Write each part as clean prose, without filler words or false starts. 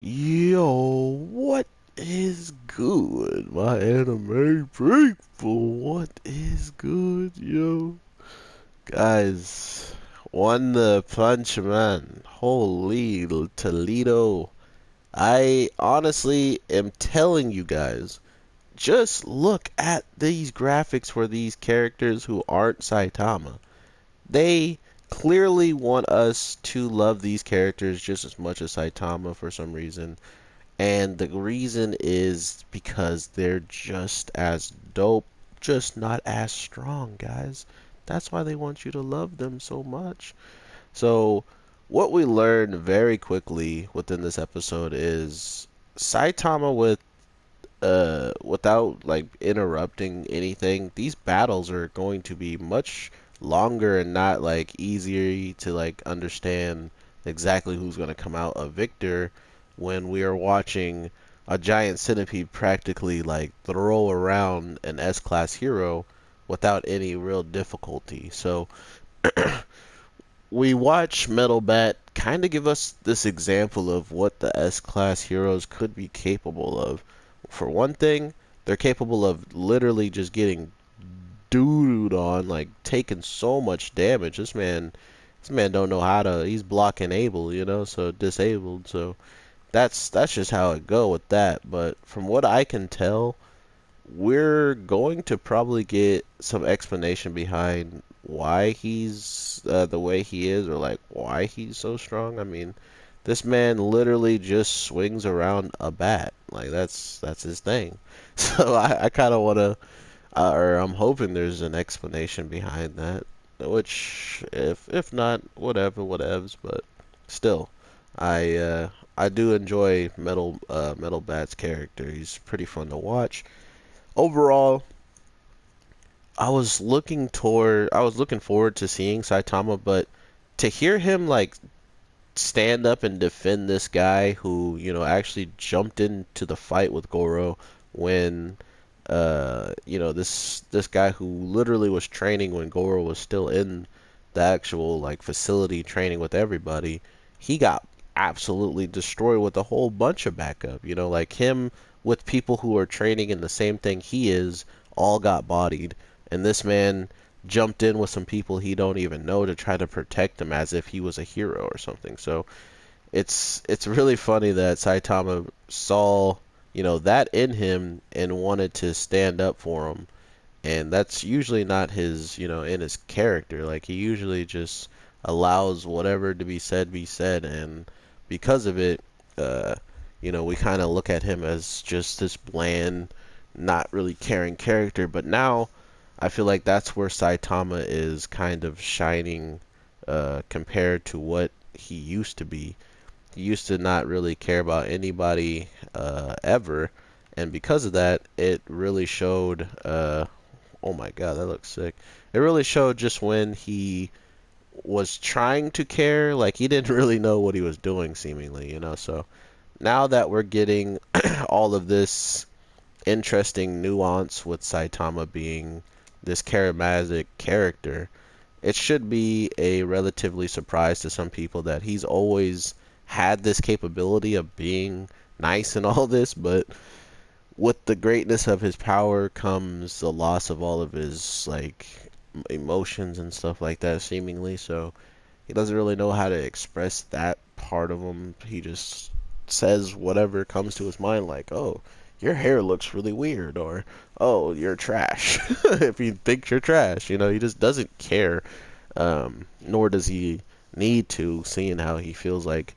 Yo, what is good, my anime people? What is good, yo? Guys, One the Punch Man. Holy Toledo. I honestly am telling you guys, just look at these graphics for these characters who aren't Saitama. They clearly want us to love these characters just as much as Saitama for some reason. And the reason is because they're just as dope, just not as strong, guys. That's why they want you to love them so much. So, what we learned very quickly within this episode is Saitama without like interrupting anything, these battles are going to be much longer and not like easier to like understand exactly who's going to come out a victor when we are watching a giant centipede practically like throw around an S-class hero without any real difficulty. So we watch Metal Bat kind of give us this example of what the S-class heroes could be capable of. For one thing, they're capable of literally just getting dooed on, like taking so much damage. This man don't know how to. He's blocking able, so disabled. So that's just how it go with that. But from what I can tell, we're going to probably get some explanation behind why he's the way he is, or like why he's so strong. I mean, this man literally just swings around a bat. Like that's his thing. So I kind of want to, or I'm hoping there's an explanation behind that. Which, if not, whatever, whatevs. But still, I do enjoy Metal Bat's character. He's pretty fun to watch. Overall, I was looking forward to seeing Saitama, but to hear him like stand up and defend this guy who, actually jumped into the fight with Goro when this guy who literally was training when Goro was still in the actual like facility training with everybody, he got absolutely destroyed with a whole bunch of backup, like him with people who are training in the same thing he is, all got bodied, and this man jumped in with some people he don't even know to try to protect him as if he was a hero or something. So it's really funny that Saitama saw, that in him and wanted to stand up for him. And that's usually not his, in his character. Like he usually just allows whatever to be said, and because of it, uh, we kind of look at him as just this bland, not really caring character. But now I feel like that's where Saitama is kind of shining compared to what he used to be. He used to not really care about anybody ever, and because of that, it really showed. Oh my God, that looks sick. It really showed just when he was trying to care, like he didn't really know what he was doing, seemingly. So now that we're getting all of this interesting nuance with Saitama being this charismatic character, it should be a relatively surprise to some people that he's always had this capability of being nice and all this, but with the greatness of his power comes the loss of all of his like emotions and stuff like that seemingly. So he doesn't really know how to express that part of him. He just says whatever comes to his mind, like, oh, your hair looks really weird, or oh, you're trash. If he thinks you're trash, he just doesn't care. Nor does he need to, seeing how he feels like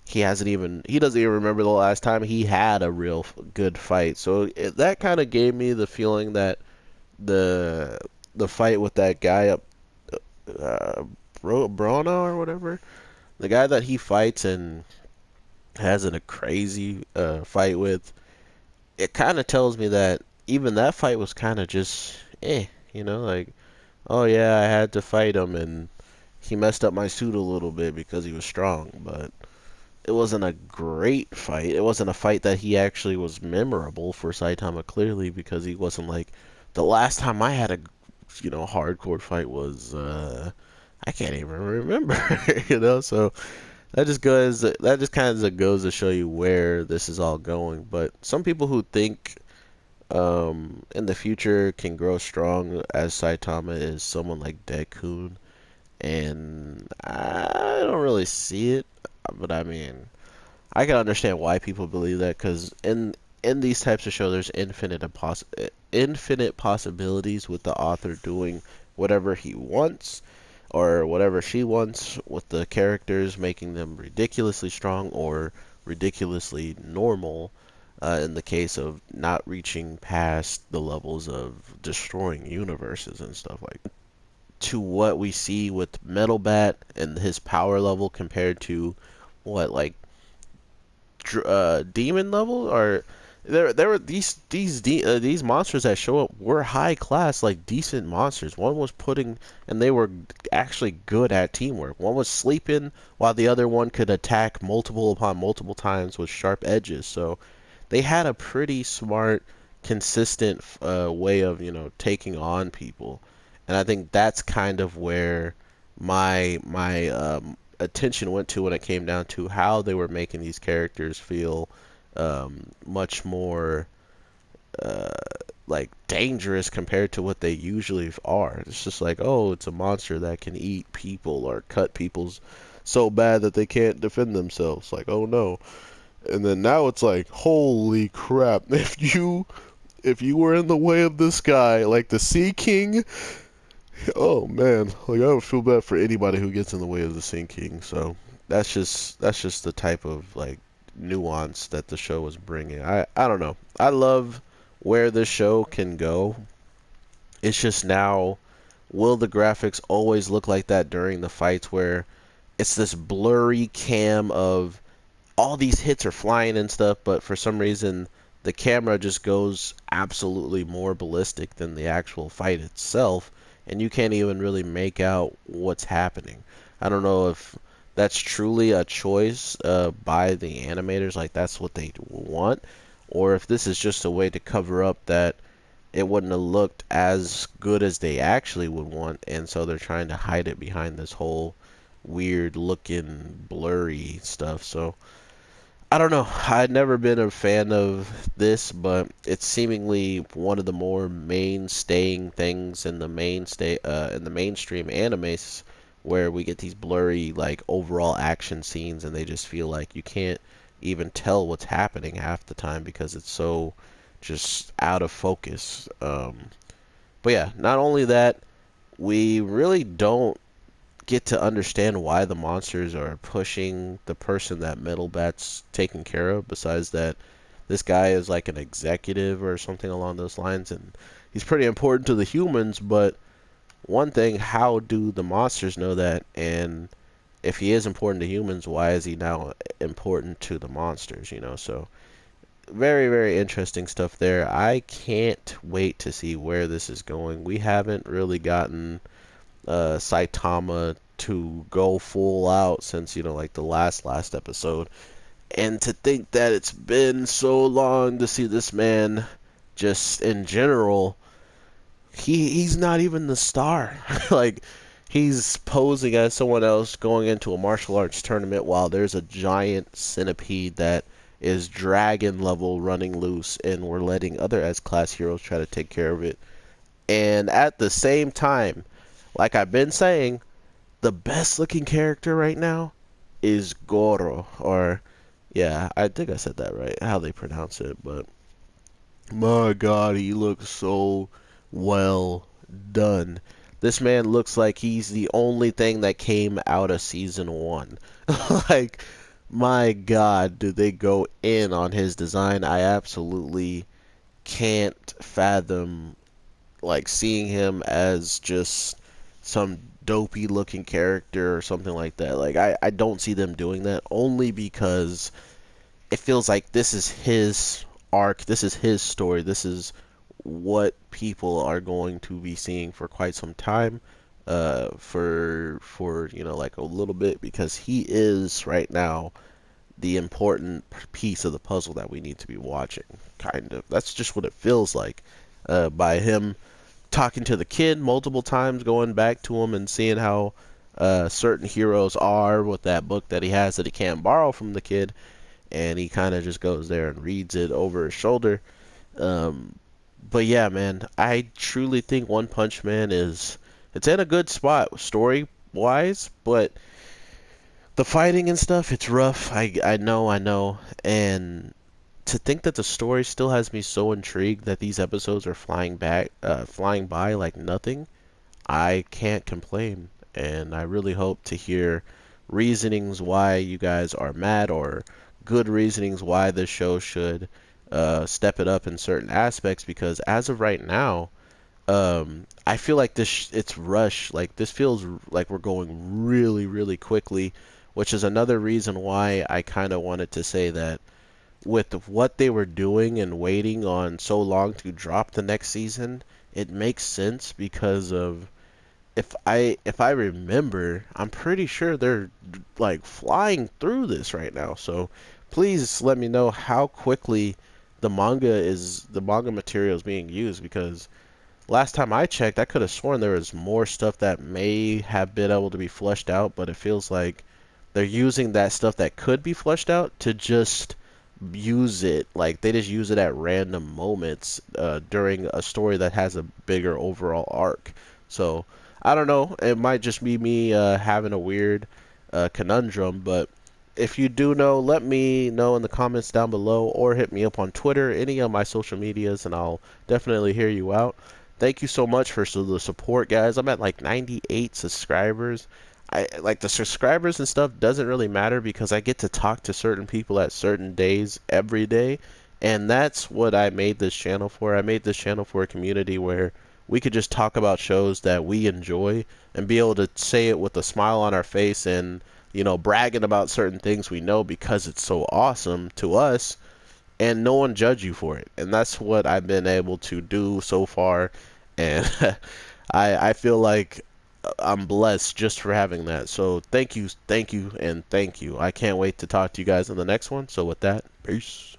he doesn't even remember the last time he had a real good fight. So that kind of gave me the feeling that the the fight with that guy up, uh, Brona or whatever, the guy that he fights and has in a crazy fight with, it kind of tells me that even that fight was kind of just like, oh yeah, I had to fight him and he messed up my suit a little bit because he was strong, but it wasn't a great fight. It wasn't a fight that he actually was memorable for Saitama, clearly, because he wasn't like, the last time I had a hardcore fight was I can't even remember. So that just kind of goes to show you where this is all going. But some people who think in the future can grow strong as Saitama is someone like Deku, and I don't really see it. But I mean, I can understand why people believe that because in these types of shows, there's infinite possibilities with the author doing whatever he wants or whatever she wants with the characters, making them ridiculously strong or ridiculously normal. In the case of not reaching past the levels of destroying universes and stuff like that. To what we see with Metal Bat and his power level compared to what like demon level or there were these monsters that show up were high class like decent monsters. One was putting and they were actually good at teamwork. One was sleeping while the other one could attack multiple upon multiple times with sharp edges. So they had a pretty smart, consistent way of taking on people, and I think that's kind of where my attention went to when it came down to how they were making these characters feel much more uh, like dangerous compared to what they usually are. It's just like, oh, it's a monster that can eat people or cut people's so bad that they can't defend themselves. Like, oh no. And then now it's like, holy crap! If you were in the way of this guy, like the Sea King, oh man, like I don't feel bad for anybody who gets in the way of the Sea King. So that's just the type of like nuance that the show is bringing. I don't know. I love where the show can go. It's just now, will the graphics always look like that during the fights where it's this blurry cam of all these hits are flying and stuff, but for some reason the camera just goes absolutely more ballistic than the actual fight itself, and you can't even really make out what's happening. I don't know if that's truly a choice by the animators, like that's what they want, or if this is just a way to cover up that it wouldn't have looked as good as they actually would want, and so they're trying to hide it behind this whole weird looking blurry stuff. So I don't know. I'd never been a fan of this, but it's seemingly one of the more mainstaying things in the mainstream animes, where we get these blurry like overall action scenes, and they just feel like you can't even tell what's happening half the time because it's so just out of focus. But yeah, not only that, we really don't get to understand why the monsters are pushing the person that Metal Bat's taking care of, besides that this guy is like an executive or something along those lines, and he's pretty important to the humans, but one thing, how do the monsters know that? And if he is important to humans, why is he now important to the monsters, So very, very interesting stuff there. I can't wait to see where this is going. We haven't really gotten Saitama to go full out since like the last episode, and to think that it's been so long to see this man just in general, he's not even the star. Like he's posing as someone else going into a martial arts tournament while there's a giant centipede that is dragon level running loose, and we're letting other S class heroes try to take care of it. And at the same time, like I've been saying, the best looking character right now is Goro. Or, yeah, I think I said that right, how they pronounce it. But, my god, he looks so well done. This man looks like he's the only thing that came out of season one. Like, my god, do they go in on his design? I absolutely can't fathom like seeing him as just some dopey looking character or something like that. Like I don't see them doing that, only because it feels like this is his arc, this is his story, this is what people are going to be seeing for quite some time. For like a little bit, because he is right now the important piece of the puzzle that we need to be watching. Kind of. That's just what it feels like. By him talking to the kid multiple times, going back to him and seeing how certain heroes are with that book that he has that he can't borrow from the kid, and he kind of just goes there and reads it over his shoulder. Um, but yeah, man, I truly think One Punch Man is it's in a good spot story wise, but the fighting and stuff, it's rough. I know, and to think that the story still has me so intrigued that these episodes are flying by like nothing, I can't complain. And I really hope to hear reasonings why you guys are mad or good reasonings why the show should step it up in certain aspects because as of right now, I feel like it's rush. Like this feels like we're going really, really quickly, which is another reason why I kind of wanted to say that with what they were doing and waiting on so long to drop the next season, it makes sense because of if I remember, I'm pretty sure they're like flying through this right now. So please let me know how quickly the manga material is being used because last time I checked, I could have sworn there was more stuff that may have been able to be fleshed out, but it feels like they're using that stuff that could be fleshed out to just use it. Like they just use it at random moments during a story that has a bigger overall arc. So I don't know. It might just be me having a weird conundrum, but if you do know, let me know in the comments down below or hit me up on Twitter, any of my social medias, and I'll definitely hear you out. Thank you so much for the support, guys. I'm at like 98 subscribers. I like the subscribers and stuff doesn't really matter because I get to talk to certain people at certain days every day, and that's what I made this channel for. I made this channel for a community where we could just talk about shows that we enjoy and be able to say it with a smile on our face and bragging about certain things we know because it's so awesome to us and no one judge you for it. And that's what I've been able to do so far. And I feel like I'm blessed just for having that. So thank you, and thank you. I can't wait to talk to you guys in the next one. So with that, peace.